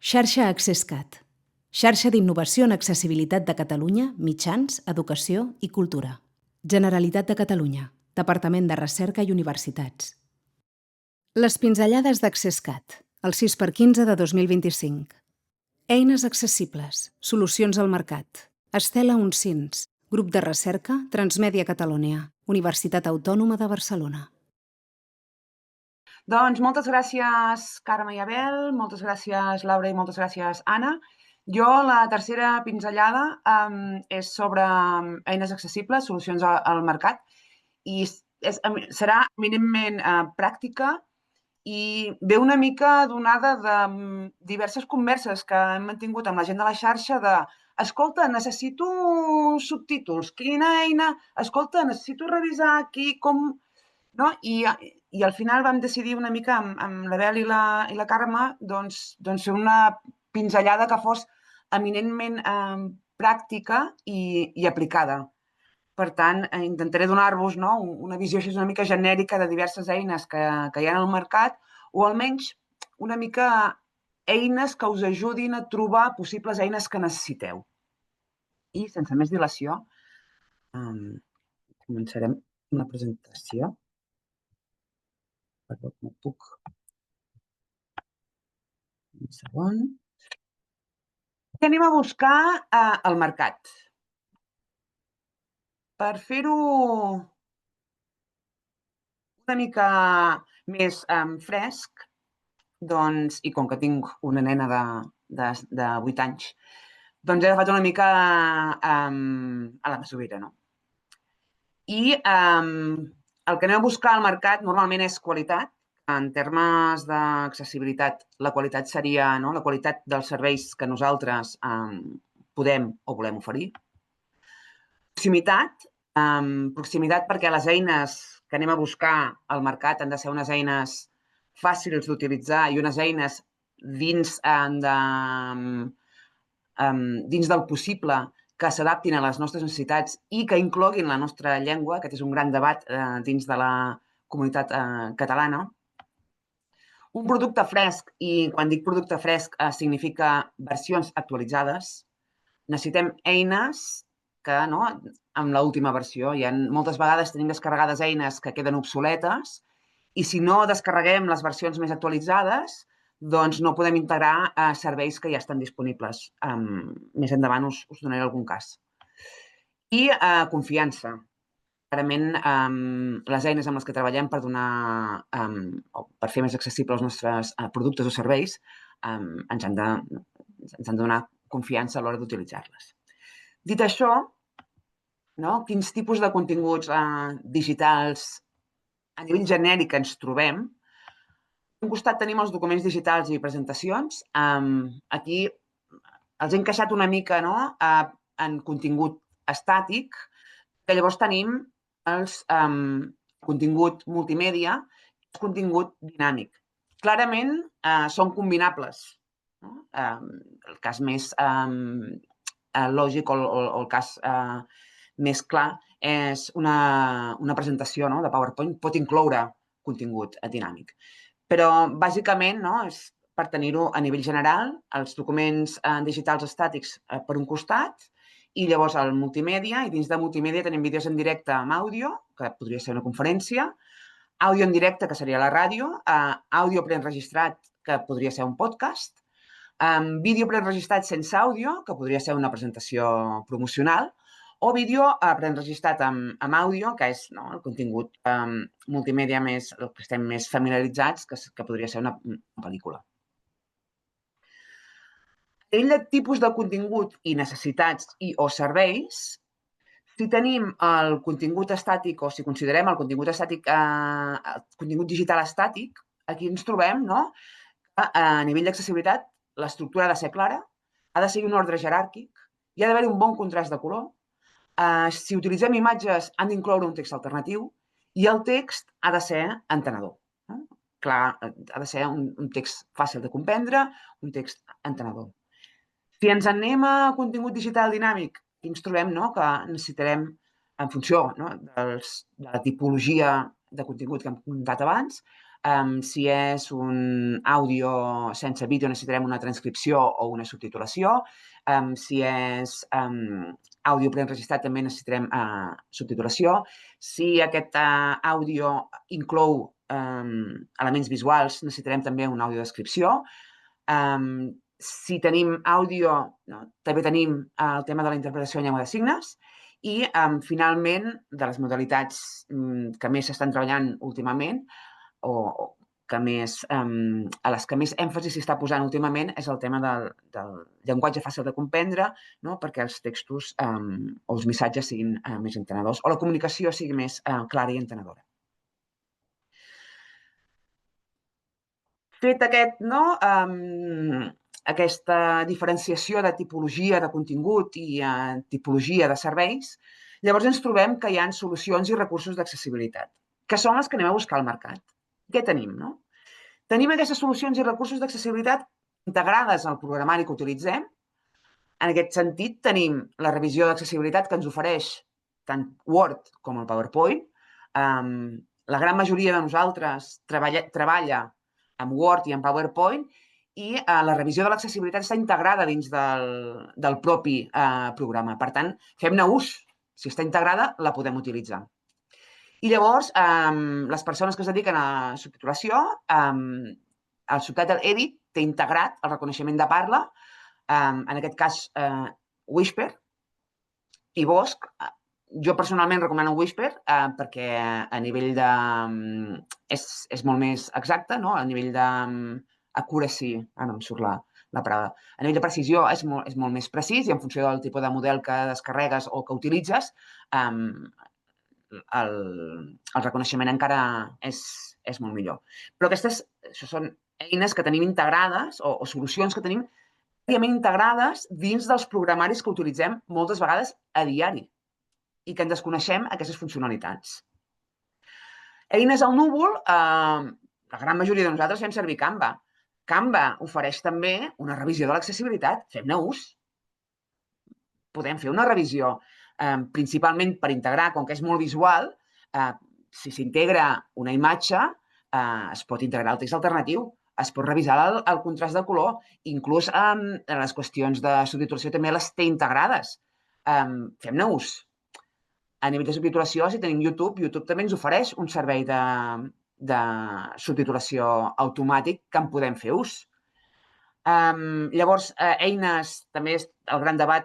Xarxa AccessCat. Xarxa d'innovació en accessibilitat de Catalunya, mitjans, educació i cultura. Generalitat de Catalunya. Departament de Recerca i Universitats. Les pinzellades d'AccessCat, el 6x15 de 2025. Eines accessibles, solucions al mercat. Estela Uncins, Grup de Recerca, Transmèdia Catalunya, Universitat Autònoma de Barcelona. Doncs moltes gràcies, Carme i Abel, moltes gràcies, Laura, i moltes gràcies, Anna. Jo, la tercera pinzellada és sobre eines accessibles, solucions al mercat, i serà eminentment pràctica i ve una mica donada de diverses converses que hem mantingut amb la gent de la xarxa de escolta, necessito subtítols, quina eina? Escolta, necessito revisar aquí com... No? I al final vam decidir una mica amb l'Abel i la Carme doncs fer una pinzellada que fos eminentment pràctica i aplicada. Per tant, intentaré donar-vos una visió així una mica genèrica de diverses eines que hi ha al mercat, o almenys una mica eines que us ajudin a trobar possibles eines que necessiteu. I sense més dilació, començarem la presentació. Perdó, no puc. Un segon. Què anem a buscar al mercat? Per fer-ho una mica més fresc, doncs, i com que tinc una nena de 8 anys, doncs he agafat una mica a la masovera, no? I el que anem a buscar al mercat normalment és qualitat. En termes d'accessibilitat, la qualitat seria la qualitat dels serveis que nosaltres podem o volem oferir. Proximitat, perquè les eines que anem a buscar al mercat han de ser unes eines fàcils d'utilitzar i unes eines dins del possible que s'adaptin a les nostres necessitats i que incloguin la nostra llengua. Aquest és un gran debat dins de la comunitat catalana. Un producte fresc, i quan dic producte fresc significa versions actualitzades. Necessitem eines que, amb l'última versió, moltes vegades tenim descarregades eines que queden obsoletes i si no descarreguem les versions més actualitzades, doncs no podem integrar serveis que ja estan disponibles. Més endavant us donaré algun cas. I confiança. Clarament, les eines amb les que treballem per fer més accessibles els nostres productes o serveis ens han de donar confiança a l'hora d'utilitzar-les. Dit això, quins tipus de continguts digitals a nivell genèric ens trobem? Per un costat tenim els documents digitals i presentacions. Aquí els he encaixat una mica en contingut estàtic, que llavors tenim el contingut multimèdia i el contingut dinàmic. Clarament són combinables. El cas més lògic o el cas més clar és una presentació de PowerPoint pot incloure contingut dinàmic. Però bàsicament és per tenir-ho a nivell general, els documents digitals estàtics per un costat, i llavors el multimèdia, i dins de multimèdia tenim vídeos en directe amb àudio, que podria ser una conferència, àudio en directe, que seria la ràdio, àudio preenregistrat, que podria ser un podcast, vídeo preenregistrat sense àudio, que podria ser una presentació promocional, o vídeo preenregistrat amb àudio, que és el contingut multimèdia el que estem més familiaritzats, que podria ser una pel·lícula. A nivell de tipus de contingut i necessitats o serveis, si tenim el contingut estàtic o si considerem el contingut estàtic, el contingut digital estàtic, aquí ens trobem que a nivell d'accessibilitat l'estructura ha de ser clara, ha de seguir un ordre jeràrquic, hi ha d'haver un bon contrast de color, si utilitzem imatges han d'incloure un text alternatiu i el text ha de ser entenedor. Clar, ha de ser un text fàcil de comprendre, un text entenedor. Si ens anem a contingut digital dinàmic, ens trobem que necessitarem, en funció de la tipologia de contingut que hem comentat abans, Si és un àudio sense vídeo, necessitarem una transcripció o una subtitulació. Si és àudio preenregistrat, també necessitarem subtitulació. Si aquest àudio inclou elements visuals, necessitarem també una audiodescripció. Si tenim àudio, també tenim el tema de la interpretació en llengua de signes. I, finalment, de les modalitats que més s'estan treballant últimament, o que més, a les que més èmfasi s'està posant últimament, és el tema del llenguatge fàcil de comprendre, perquè els textos o els missatges siguin més entenedors, o la comunicació sigui més clara i entenedora. Fet aquesta diferenciació de tipologia de contingut i tipologia de serveis, llavors ens trobem que hi ha solucions i recursos d'accessibilitat, que són les que anem a buscar al mercat. Què tenim? Tenim aquestes solucions i recursos d'accessibilitat integrades al programari que utilitzem. En aquest sentit, tenim la revisió d'accessibilitat que ens ofereix tant Word com el PowerPoint. La gran majoria de nosaltres treballa amb Word i amb PowerPoint, i la revisió de l'accessibilitat està integrada dins del propi programa. Per tant, fem-ne ús. Si està integrada, la podem utilitzar. I llavors, les persones que es dediquen a subtitulació, el Subtitle Edit té integrat el reconeixement de parla, en aquest cas Whisper i Bosch. Jo personalment recomano Whisper perquè a nivell de... és molt més exacte, a nivell d'accuracy, no em surt la paraula. A nivell de precisió és molt més precís, i en funció del tipus de model que descarregues o que utilitzes, el reconeixement encara és molt millor. Però això són eines que tenim integrades o solucions que tenim integrades dins dels programaris que utilitzem moltes vegades a diari i que en desconeixem aquestes funcionalitats. Eines al núvol, la gran majoria de nosaltres fem servir Canva. Canva ofereix també una revisió de l'accessibilitat. Fem-ne ús. Podem fer una revisió principalment per integrar, com que és molt visual, si s'integra una imatge, es pot integrar el text alternatiu, es pot revisar el contrast de color, inclús les qüestions de subtitulació també les té integrades. Fem-ne ús. A nivell de subtitulació, si tenim YouTube, YouTube també ens ofereix un servei de subtitulació automàtic que en podem fer ús. Llavors, eines, també el gran debat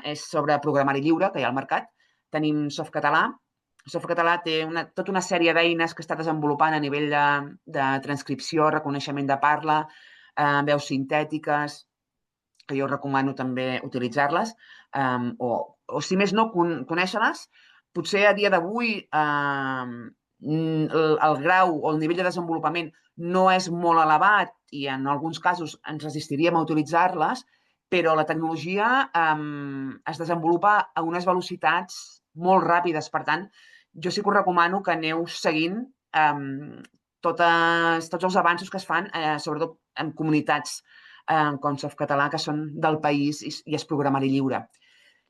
és sobre programari lliure que hi ha al mercat. Tenim Softcatalà. Softcatalà té tota una sèrie d'eines que està desenvolupant a nivell de transcripció, reconeixement de parla, veus sintètiques, que jo recomano també utilitzar-les, o si més no, conèixer-les. Potser a dia d'avui el grau o el nivell de desenvolupament no és molt elevat i en alguns casos ens resistiríem a utilitzar-les, però la tecnologia es desenvolupa a unes velocitats molt ràpides. Per tant, jo sí que us recomano que aneu seguint tots els avanços que es fan, sobretot en comunitats com Softcatalà, que són del país i és programari lliure.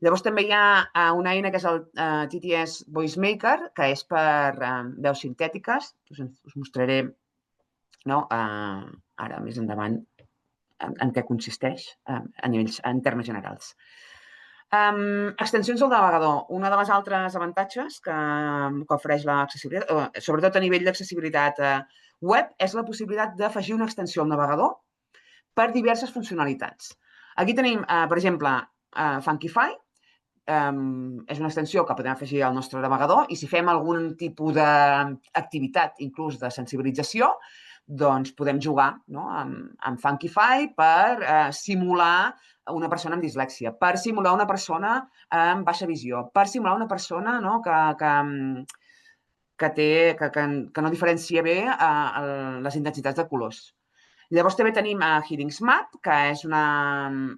Llavors també hi ha una eina que és el TTS VoiceMaker, que és per veus sintètiques. Us mostraré ara més endavant en què consisteix en termes generals. Extensions del navegador. Un dels altres avantatges que ofereix l'accessibilitat, sobretot a nivell d'accessibilitat web, és la possibilitat d'afegir una extensió al navegador per diverses funcionalitats. Aquí tenim, per exemple, Funkify. És una extensió que podem afegir al nostre navegador, i si fem algun tipus d'activitat, inclús de sensibilització, doncs podem jugar amb Funkify per simular una persona amb dislèxia, per simular una persona amb baixa visió, per simular una persona que no diferencia bé les intensitats de colors. Llavors també tenim HeadingsMap, que és una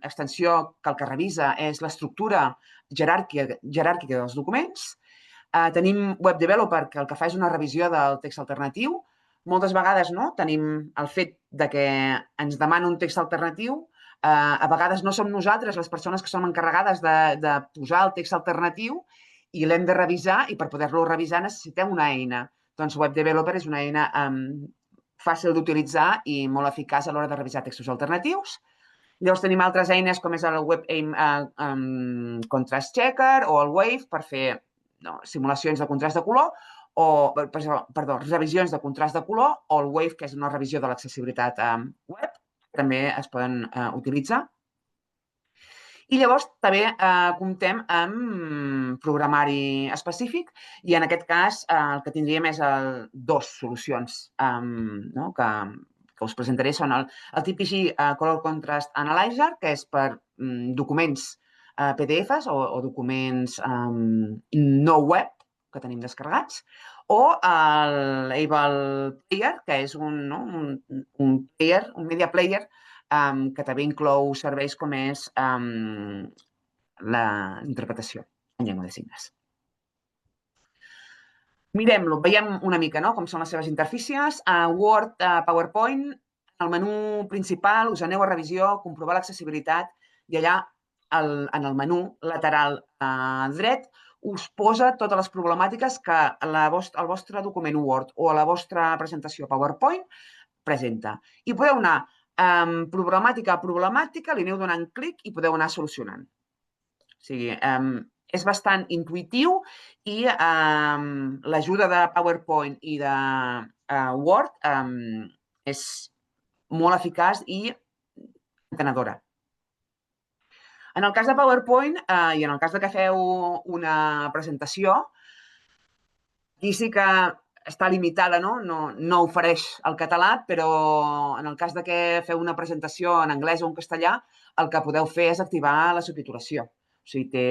extensió que el que revisa és l'estructura jeràrquica dels documents. Tenim Web Developer, que el que fa és una revisió del text alternatiu. Moltes vegades tenim el fet que ens demana un text alternatiu. A vegades no som nosaltres les persones que som encarregades de posar el text alternatiu i l'hem de revisar, i per poder-lo revisar necessitem una eina. Doncs Web Developer és una eina fàcil d'utilitzar i molt eficaç a l'hora de revisar textos alternatius. Llavors tenim altres eines com és el WebAIM Contrast Checker o el Wave per fer simulacions de contrast de color revisions de contrast de color o el Wave, que és una revisió de l'accessibilitat web, també es poden utilitzar. I llavors també comptem amb programari específic i en aquest cas el que tindríem és dues solucions que us presentaré. Són el TPG Color Contrast Analyzer, que és per documents PDFs o documents no web que tenim descarregats, o l'Able Player, que és un media player que també inclou serveis com és la interpretació en llengua de signes. Mirem-lo, veiem una mica com són les seves interfícies. A Word, PowerPoint, al menú principal us aneu a revisió, comprovar l'accessibilitat i allà en el menú lateral dret us posa totes les problemàtiques que el vostre document Word o la vostra presentació PowerPoint presenta. I podeu anar problemàtica a problemàtica, li aneu donant clic i podeu anar solucionant. O sigui, és bastant intuïtiu i l'ajuda de PowerPoint i de Word és molt eficaç i entenedora. En el cas de PowerPoint i en el cas que feu una presentació, aquí sí que està limitada, no ofereix el català, però en el cas que feu una presentació en anglès o en castellà, el que podeu fer és activar la subtitulació. O sigui,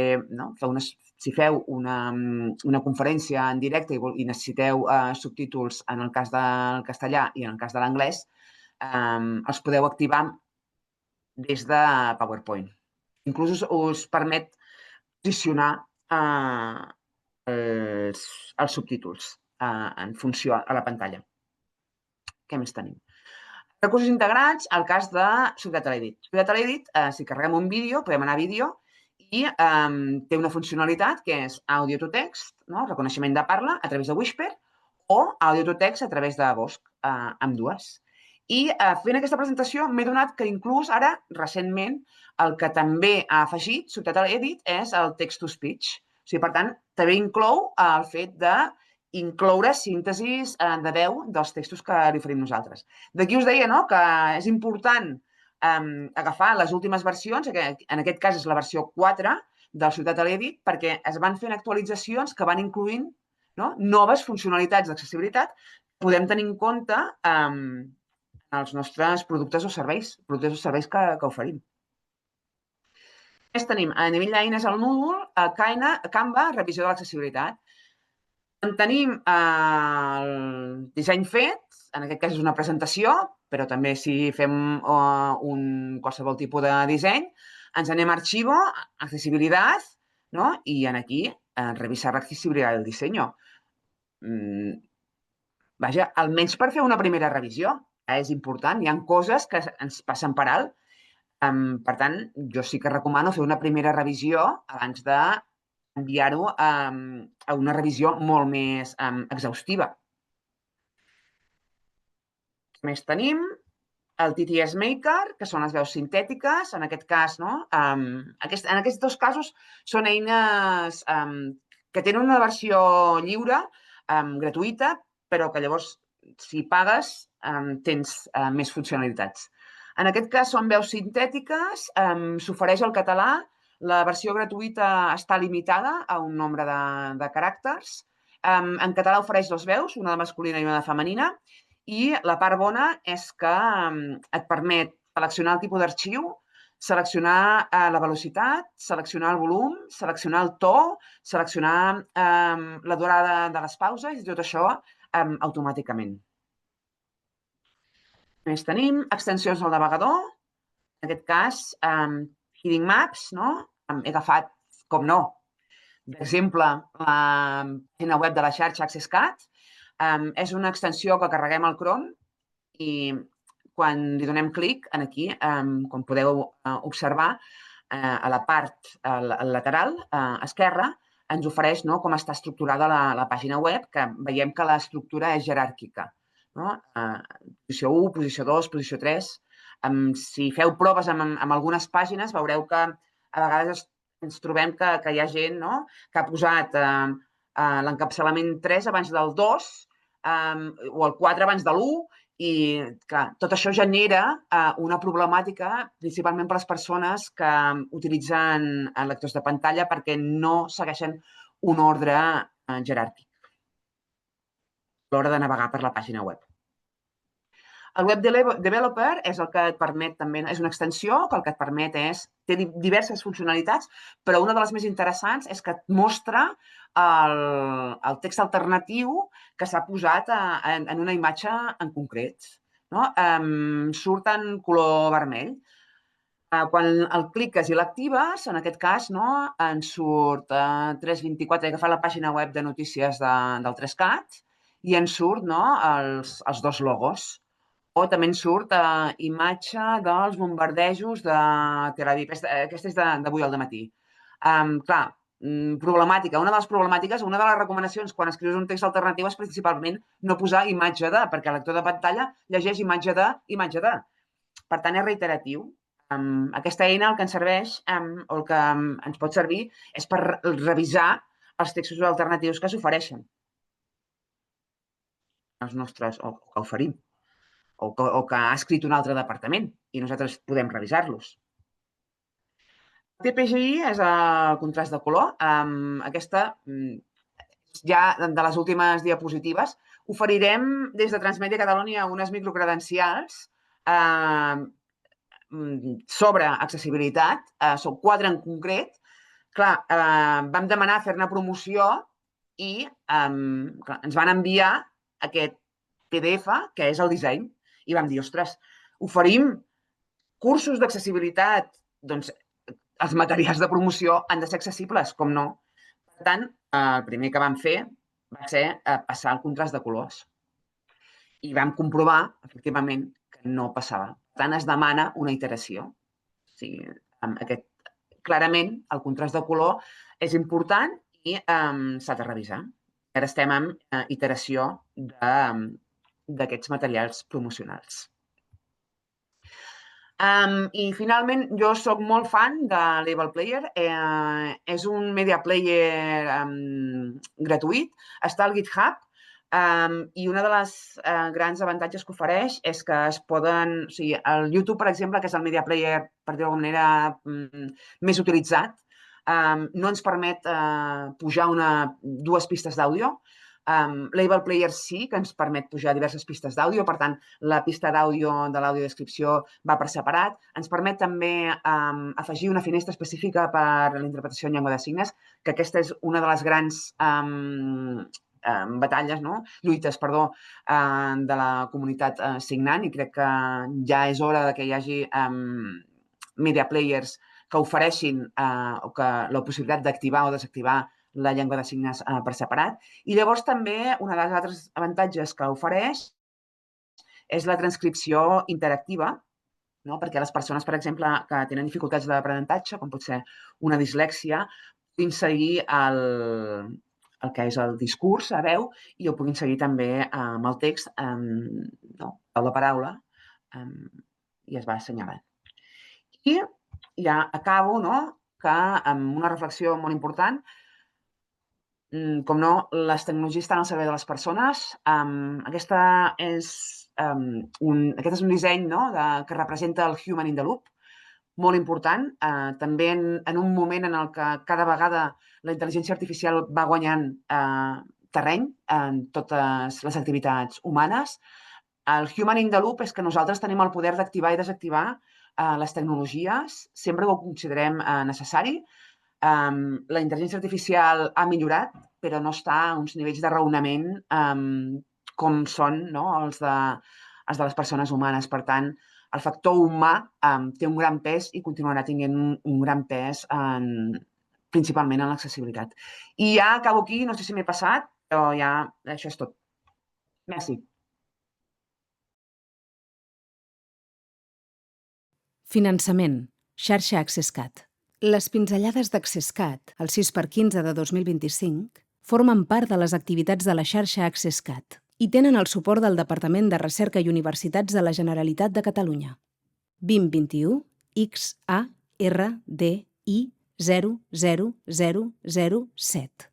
si feu una conferència en directe i necessiteu subtítols en el cas del castellà i en el cas de l'anglès, els podeu activar des de PowerPoint. Inclús us permet posicionar els subtítols en funció a la pantalla. Què més tenim? Recursos integrats, al cas de Subtitle Edit. Subtitle Edit, si carreguem un vídeo, podem anar a vídeo i té una funcionalitat que és audio to text, reconeixement de parla a través de Whisper o audio to text a través de Bosch, ambdues. I fent aquesta presentació m'he donat que inclús ara, recentment, el que també ha afegit Subtitle Edit és el text to speech. O sigui, per tant, també inclou el fet d'incloure síntesis de veu dels textos que li oferim nosaltres. D'aquí us deia que és important agafar les últimes versions, en aquest cas és la versió 4 del Subtitle Edit, perquè es van fent actualitzacions que van incloent noves funcionalitats d'accessibilitat que podem tenir en compte en els nostres productes o serveis que oferim. Més tenim, a nivell d'eines al núvol, Canva, revisió de l'accessibilitat. Tenim el disseny fet, en aquest cas és una presentació, però també si fem qualsevol tipus de disseny, ens anem a Archivo, Accesibilidad, i aquí revisar l'accessibilitat del disseny. Vaja, almenys per fer una primera revisió. És important, hi ha coses que ens passen per alt. Per tant, jo sí que recomano fer una primera revisió abans d'enviar-ho a una revisió molt més exhaustiva. Què més tenim? El TTS Maker, que són les veus sintètiques. En aquest cas, en aquests dos casos són eines que tenen una versió lliure, gratuïta, però que llavors, si pagues, tens més funcionalitats. En aquest cas són veus sintètiques, s'ofereix el català, la versió gratuïta està limitada a un nombre de caràcters. En català ofereix dues veus, una de masculina i una de femenina, i la part bona és que et permet seleccionar el tipus d'arxiu, seleccionar la velocitat, seleccionar el volum, seleccionar el to, seleccionar la durada de les pauses i tot això automàticament. Més tenim extensions al navegador, en aquest cas, Heading Maps, he agafat, com no, d'exemple, la pàgina web de la xarxa AccessCat. És una extensió que carreguem al Chrome i quan li donem clic aquí, com podeu observar, a la part lateral esquerra ens ofereix com està estructurada la pàgina web, que veiem que l'estructura és jeràrquica. no? Posició 1, posició 2, posició 3. Si feu proves amb algunes pàgines, veureu que a vegades ens trobem que hi ha gent, no?, que ha posat l'encapçalament 3 abans del 2 o el 4 abans de l'1 i, clar, tot això genera una problemàtica principalment per les persones que utilitzen lectors de pantalla perquè no segueixen un ordre jeràrquic a l'hora de navegar per la pàgina web. El Web Developer és el que et permet també, és una extensió que el que et permet té diverses funcionalitats, però una de les més interessants és que et mostra el text alternatiu que s'ha posat en una imatge en concret. No? Surt en color vermell. Quan el cliques i l'actives, en aquest cas, no, en surt 324, he agafat la pàgina web de notícies del 3CAT i en surt, no, els dos logos. O també en surt imatge dels bombardejos de Tel Aviv. Aquesta és d'avui al dematí. Clar, problemàtica. Una de les problemàtiques, una de les recomanacions quan escrius un text alternatiu és principalment no posar imatge de, perquè el lector de pantalla llegeix imatge de, imatge de. Per tant, és reiteratiu. Aquesta eina el que ens serveix o el que ens pot servir és per revisar els textos alternatius que s'ofereixen. Els nostres, o que oferim. O que ha escrit un altre departament i nosaltres podem revisar-los. El TPGI és el contrast de color. Aquesta, ja de les últimes diapositives, oferirem des de Transmèdia Catalunya unes microcredencials sobre accessibilitat. Són 4 en concret. Clar, vam demanar fer-ne promoció i ens van enviar aquest PDF, que és el disseny. I vam dir, ostres, oferim cursos d'accessibilitat, doncs els materials de promoció han de ser accessibles, com no. Per tant, el primer que vam fer va ser passar el contrast de colors. I vam comprovar, efectivament, que no passava. Per tant, es demana una iteració. O sigui, clarament, el contrast de color és important i s'ha de revisar. Ara estem en iteració d'aquests materials promocionals. I finalment, jo soc molt fan de Label Player. És un media player gratuït. Està al GitHub i una de les grans avantatges que ofereix és que es poden... O sigui, el YouTube, per exemple, que és el media player, per dir-ho d'alguna manera, més utilitzat, no ens permet pujar dues pistes d'àudio. Label Player sí que ens permet pujar diverses pistes d'àudio, per tant, la pista d'àudio de l'audiodescripció va per separat. Ens permet també afegir una finestra específica per a la interpretació en llengua de signes, que aquesta és una de les grans lluites de la comunitat signant, i crec que ja és hora que hi hagi media players que ofereixin la possibilitat d'activar o desactivar la llengua de signes per separat. I llavors també una dels altres avantatges que ofereix és la transcripció interactiva, perquè les persones, per exemple, que tenen dificultats d'aprenentatge, com pot ser una dislèxia, puguin seguir el que és el discurs a veu i ho puguin seguir també amb el text, la paraula, i es va assenyalant. I ja acabo, que amb una reflexió molt important, com no, les tecnologies estan al servei de les persones. Aquest és un disseny que representa el Human in the Loop, molt important, també en un moment en el que cada vegada la intel·ligència artificial va guanyant terreny en totes les activitats humanes. El Human in the Loop és que nosaltres tenim el poder d'activar i desactivar les tecnologies sempre que ho considerem necessari. La intel·ligència artificial ha millorat, però no està a uns nivells de raonament com són els de les persones humanes. Per tant, el factor humà té un gran pes i continuarà tenint un gran pes principalment en l'accessibilitat. I ja acabo aquí, no sé si m'he passat, però ja això és tot. Merci. Finançament. Xarxa AccessCat. Les pinzellades d'AccessCat, el 6x15 de 2025, formen part de les activitats de la xarxa AccessCat, i tenen el suport del Departament de Recerca i Universitats de la Generalitat de Catalunya. 2021 XARDI 00007.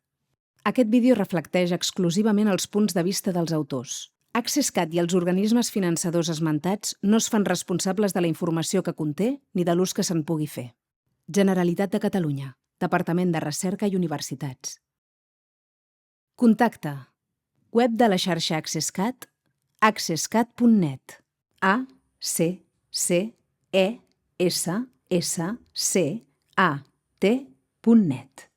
Aquest vídeo reflecteix exclusivament els punts de vista dels autors. AccessCat i els organismes finançadors esmentats no es fan responsables de la informació que conté ni de l'ús que se'n pugui fer. Generalitat de Catalunya, Departament de Recerca i Universitats. Contacte. Web de la xarxa AccessCat, accesscat.net. accesscat.net.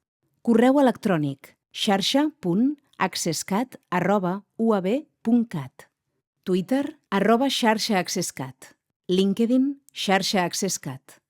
Correu electrònic xarxa.accesscat@uab.cat. Twitter @xarxaaccesscat. LinkedIn xarxa AccessCat.